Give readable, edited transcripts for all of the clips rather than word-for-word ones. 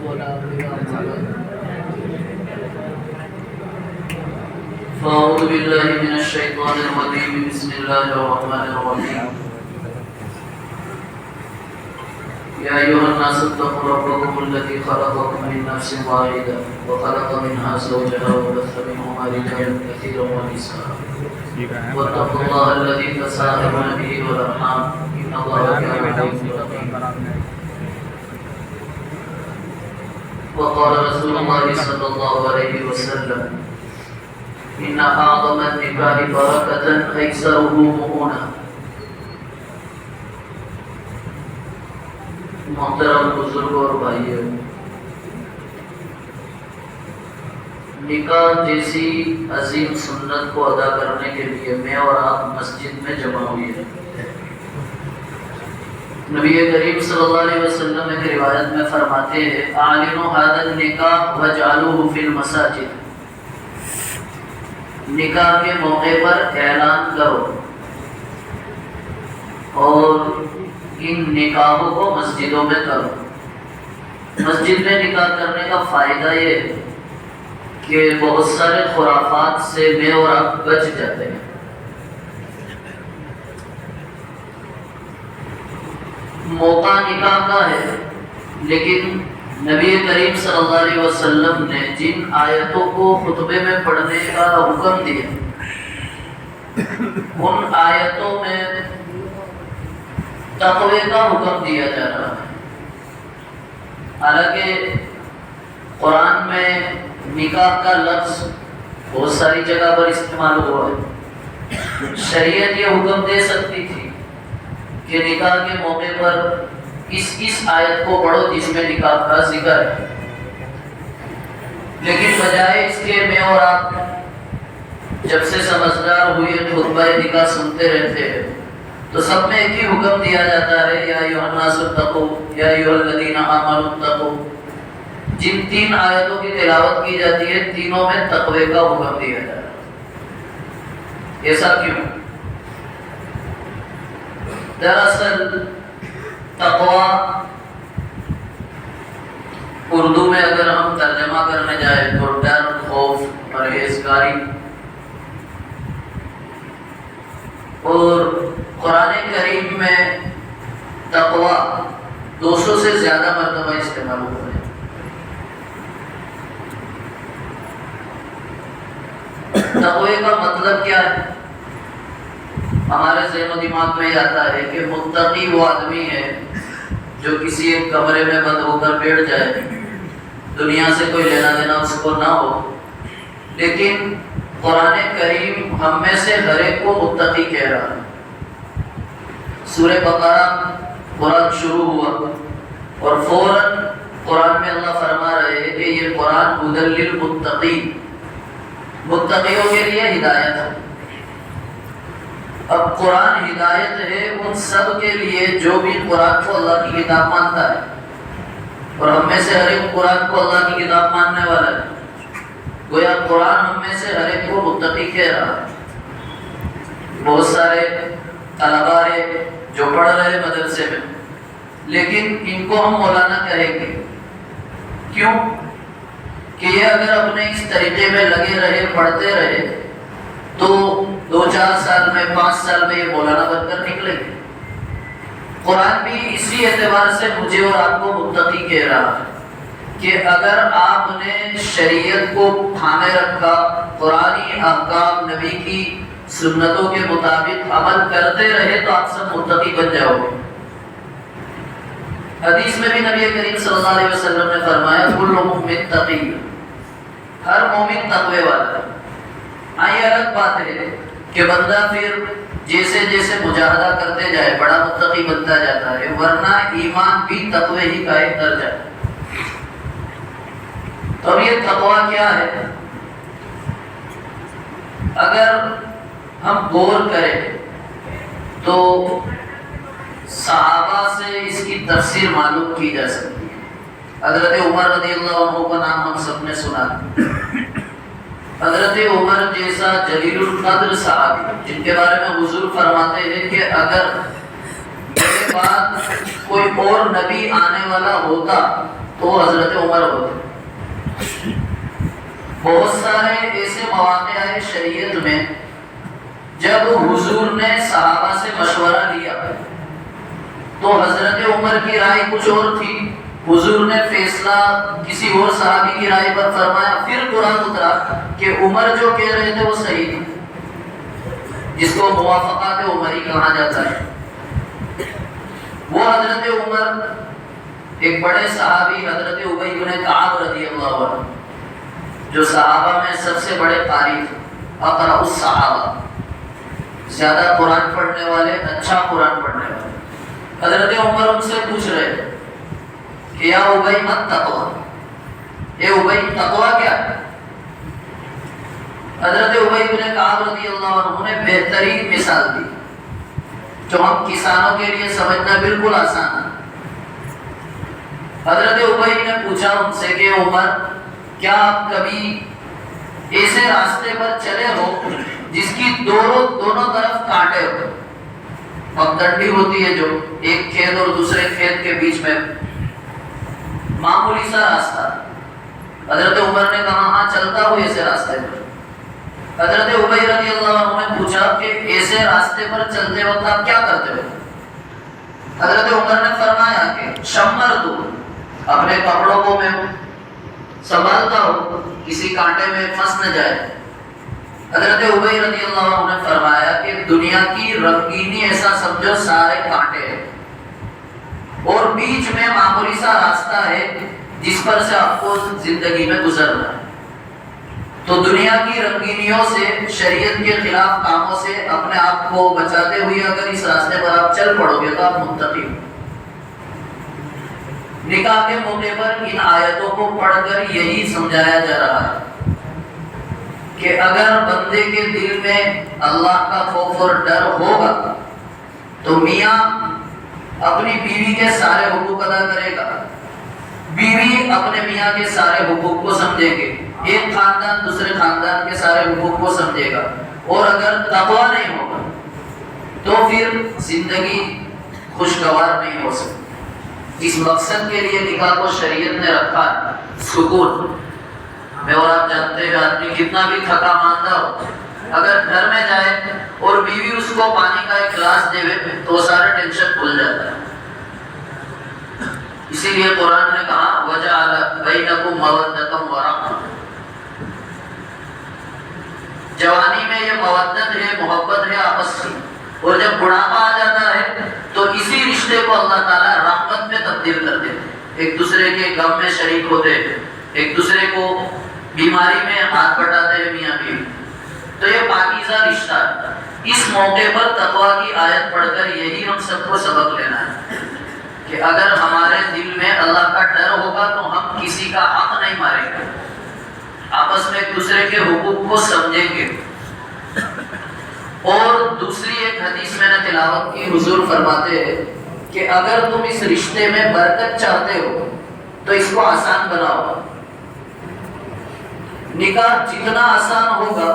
فأعوذ بالله من الشيطان الرجيم بسم الله الرحمن الرحيم يا أيها الناس اتقوا ربكم الذي خلقكم من نفس واحدة وخلق منها زوجها وبث منهما رجالا كثيرا ونساء واتقوا الله الذي تساءلون به والأرحام إن الله كان عليكم رقيبا وقال رسول الله صلى الله عليه وسلم إن أعظم النكاح بركة أيسره مؤونة. محترم بزرگوں اور بھائیوں، نکاح جیسی عظیم سنت کو ادا کرنے کے لیے میں اور آپ مسجد میں جمع ہوئے ہیں۔ نبی کریم صلی اللہ علیہ وسلم ایک روایت میں فرماتے ہیں اعلنوا هذا النکاح واجعلوه في المساجد، نکاح کے موقع پر اعلان کرو اور ان نکاحوں کو مسجدوں میں کرو۔ مسجد میں نکاح کرنے کا فائدہ یہ ہے کہ بہت سارے خرافات سے میں اور آپ بچ جاتے ہیں۔ موقع نکاح کا ہے، لیکن نبی کریم صلی اللہ علیہ وسلم نے جن آیتوں کو خطبے میں پڑھنے کا حکم دیا، ان آیتوں میں تقوی کا حکم دیا جا رہا ہے۔ حالانکہ قرآن میں نکاح کا لفظ بہت ساری جگہ پر استعمال ہوا ہے۔ شریعت یہ حکم دے سکتی تھی کہ نکاح کے موقع پر اس آیت کو پڑھو جس میں نکاح کا ذکر ہے، لیکن بجائے اس کے میں اور آپ جب سے سمجھدار ہوئے خطبہ نکاح سنتے رہتے ہیں تو سب میں ایک ہی حکم دیا جاتا ہے یا ایھا الناس اتقوا یا ایھا الذین آمنوا اتقوا۔ جن تین آیتوں کی تلاوت کی جاتی ہے تینوں میں تقوی کا حکم دیا جاتا ہے۔ ایسا کیوں؟ دراصل تقوی اردو میں اگر ہم ترجمہ کرنے جائیں تو ڈر، خوف، پرہیزگاری، اور قرآن کریم میں تقوی 200 سے زیادہ مرتبہ استعمال ہوا ہے۔ تقوی کا مطلب کیا ہے؟ ہمارے ذہن و دماغ میں یہ آتا ہے کہ متقی وہ آدمی ہے جو کسی ایک کمرے میں بند ہو کر بیٹھ جائے، دنیا سے کوئی لینا دینا اس کو نہ ہو۔ لیکن قرآن کریم ہم میں سے ہر ایک کو متقی کہہ رہا ہے۔ سورہ بقرہ قرآن شروع ہوا اور فوراً قرآن میں اللہ فرما رہے ہیں کہ یہ قرآن ھدی للمتقین، متقیوں کے لیے ہدایت ہے۔ اب قرآن ہدایت ہے ان سب کے لیے جو بھی قرآن کو اللہ کی کتاب مانتا ہے، اور ہم میں سے ہر ایک قرآن کو اللہ کی کتاب ماننے والا ہے۔ گویا قرآن ہم میں سے ہر ایک کو متقی کہہ رہا ہے۔ بہت سارے طلباء ہیں جو پڑھ رہے مدرسے میں، لیکن ان کو ہم مولانا کہیں گے، کیوں؟ کہ یہ اگر اپنے اس طریقے میں لگے رہے، پڑھتے رہے تو 2-4 سال میں 5 سال میں یہ مولانا بن کر نکلے گے۔ قرآن بھی اسی اعتبار سے مجھے اور آپ کو متقی کہہ رہا ہے کہ اگر آپ نے شریعت کو تھامے رکھا، قرآنی احکام نبی کی سنتوں کے مطابق عمل کرتے رہے تو آپ سب متقی بن جاؤ گے۔ حدیث میں بھی نبی کریم صلی اللہ علیہ وسلم نے فرمایا کل مومن تقی، ہر مومن تقوی والا ہے۔ یہ الگ بات ہے کہ بندہ پھر جیسے جیسے مجاہدہ کرتے جائے بڑا متقی بنتا جاتا ہے، ورنہ ایمان بھی تقوی ہی کا ایک درجہ ہے۔ تو اب یہ تقوی کیا ہے؟ اگر ہم غور کریں تو صحابہ سے اس کی تفسیر معلوم کی جا سکتی ہے۔ حضرت عمر رضی اللہ عنہ کا نام ہم سب نے سنا۔ حضرت عمر جیسا جلیل القدر صحابی جن کے بارے میں حضور فرماتے ہیں کہ اگر میرے بعد کوئی اور نبی آنے والا ہوتا تو وہ حضرت عمر ہوتے. بہت سارے ایسے مواقع آئے شریعت میں جب حضور نے صحابہ سے مشورہ لیا تو حضرت عمر کی رائے کچھ اور تھی، حضور نے فیصلہ کسی اور صحابی کی رائے پر فرمایا. پھر قرآن اترا کہ عمر جو کہہ رہے تھے وہ صحیح تھی، جس کو موافقات عمری کہا جاتا ہے. وہ حضرت عمر ایک بڑے صحابی حضرت ابی بن کعب رضی اللہ عنہ، جو صحابہ میں سب سے بڑے قاری تھے، اقرأ الصحابہ، زیادہ قرآن پڑھنے والے، اچھا قرآن پڑھنے والے. حضرت عمر ان سے پوچھ رہے تھے کہ یا ابی مت تقوی، اے ابی تقوی کیا ہے؟ حضرت ابی بن کعب رضی اللہ عنہ نے بہترین مثال دی جو ہم کسانوں کے لیے سمجھنا بالکل آسان ہے. حضرت ابی نے پوچھا ان سے کہ عمر، کیا آپ کبھی ایسے راستے پر چلے ہو جس کی دونوں طرف کانٹے ہو، پگڈنڈی ہوتی ہے جو ایک کھیت اور دوسرے کھیت کے بیچ میں معمولی سا راستہ؟ حضرت عمر نے کہا ہاں چلتا ہوں ایسے راستے پر. حضرت ابی رضی اللہ عنہ نے پوچھا کہ ایسے راستے پر چلتے وقت آپ کیا کرتے ہو؟ حضرت عمر نے فرمایا کہ شمر تو اپنے کپڑوں کو میں سنبھالتا ہوں کسی کانٹے میں پھنس نہ جائے. حضرت ابی رضی اللہ عنہ نے فرمایا کہ دنیا کی رنگینی ایسا سمجھو سارے کانٹے ہیں اور بیچ میں معمولی سا راستہ ہے جس پر سے آپ کو زندگی میں گزرنا ہے. تو دنیا کی رنگینیوں سے، شریعت کے خلاف کاموں سے اپنے آپ کو بچاتے ہوئے اگر اس راستے پر آپ چل پڑو گے تو آپ متقی ہو. نکاح کے موقع پر ان آیتوں کو پڑھ کر یہی سمجھایا جا رہا ہے کہ اگر بندے کے دل میں اللہ کا خوف اور ڈر ہوگا تو میاں اپنی بیوی کے سارے حقوق ادا کرے گا، بیوی اپنے میاں کے سارے حقوق کو سمجھے گے، ایک خاندان دوسرے خاندان کے سارے حقوق کو سمجھے گا. اور اگر تقویٰ نہیں ہوگا تو پھر زندگی خوشگوار نہیں ہو سکتی. جس مقصد کے لیے نکاح کو شریعت نے رکھا ہے، سکون میں، اور آپ جانتے ہیں آدمی کتنا بھی تھکا ماندہ ہو، اگر گھر میں جائے اور بیوی اس کو پانی کا ایک گلاس دے تو وہ سارے ٹینشن بھول جاتا ہے. اسی لیے قرآن نے کہا وَجَعَلَ بَيْنَكُمْ مَوَدَّةً وَرَحْمَةً. جوانی میں یہ مودت ہے، محبت ہے آپس کی، اور جب بڑھاپا آ جاتا ہے تو اسی رشتے کو اللہ تعالیٰ رحمت میں تبدیل کر دیتے ہیں. ایک دوسرے کے غم میں شریک ہوتے ہیں، ایک دوسرے کو بیماری میں ہاتھ بٹاتے ہیں میاں بیوی. تو یہ پاکیزہ رشتہ ہے. اس موقع پر تقویٰ کی آیت پڑھ کر یہی ہم سب کو سبق لینا ہے کہ اگر ہمارے دل میں اللہ کا ڈر ہوگا تو ہم کسی کا حق نہیں ماریں گے، آپس میں ایک دوسرے کے حقوق کو سمجھیں گے. اور دوسری ایک حدیث میں نے تلاوت کی، حضور فرماتے ہیں کہ اگر تم اس رشتے میں برکت چاہتے ہو تو اس کو آسان بناؤ. نکاح جتنا آسان ہوگا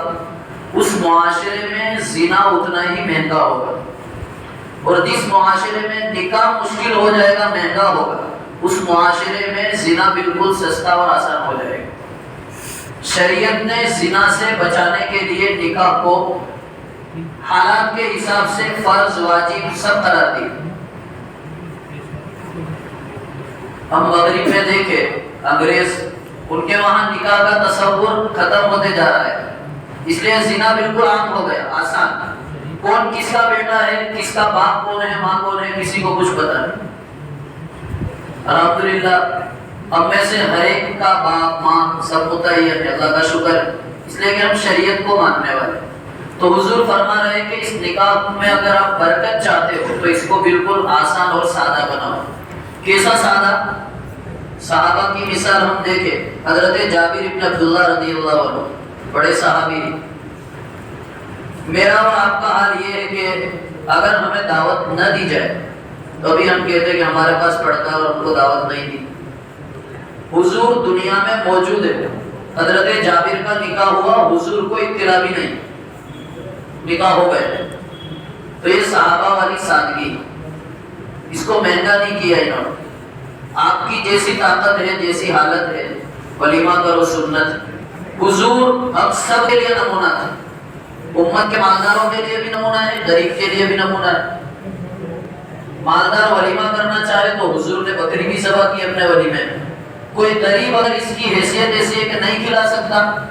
اس معاشرے میں زنا اتنا ہی مہنگا ہوگا، اور جس معاشرے میں نکاح مشکل ہو جائے گا، مہنگا ہوگا، اس معاشرے میں زنا بالکل سستا اور آسان ہو جائے گا. شریعت نے زنا سے بچانے کے لیے نکاح کو حالات کے حساب سے فرض، واجب سب قرار دی. ہم مغرب میں دیکھیں انگریز، ان کے وہاں نکاح کا تصور ختم ہوتے جا رہا ہے، اس لیے زنا بالکل عام ہو گیا، آسان. کون کس کا بیٹا ہے، کس کا باپ کون ہے، ماں کون ہے، کسی کو کچھ پتا نہیں. الحمدللہ ہم میں سے ہر ایک کا باپ ماں سب متعین ہے، اللہ کا شکر ہے، اس لیے کہ ہم شریعت کو ماننے والے. تو حضور فرما رہے ہیں کہ اس نکاح میں اگر آپ برکت چاہتے ہو تو اس کو بالکل آسان اور سادہ بناؤ. کیسا سادہ؟ صحابہ کی مثال ہم دیکھیں. حضرت جابر بن عبداللہ رضی اللہ عنہ بڑے صحابی. میرا اور آپ کا حال یہ ہے کہ اگر ہمیں دعوت نہ دی جائے تو ابھی ہم کہتے ہیں کہ ہمارے پاس پڑھتا ہے اور ہم کو دعوت نہیں دی. حضور دنیا میں موجود ہے، حضرت جابر کا نکاح ہوا، حضور کو اطلاع بھی نہیں، نکاح ہو گئے. تو یہ صحابہ والی سادگی، اس کو مہنگا نہیں کیا انہوں نے. آپ کی جیسی طاقت ہے، جیسی حالت ہے، ولیمہ کرو سنت۔ حضور ہم سب کے لیے نمونہ تھا، امت کے مالداروں کے لیے بھی نمونہ ہے، غریب کے لیے بھی نمونہ ہے۔ مالدار ولیمہ کرنا چاہے تو حضور نے بکری بھی ذبح کی اپنے ولیمے میں۔ کوئی غریب اگر اس کی حیثیت ایسی ہے کہ نہیں کھلا سکتا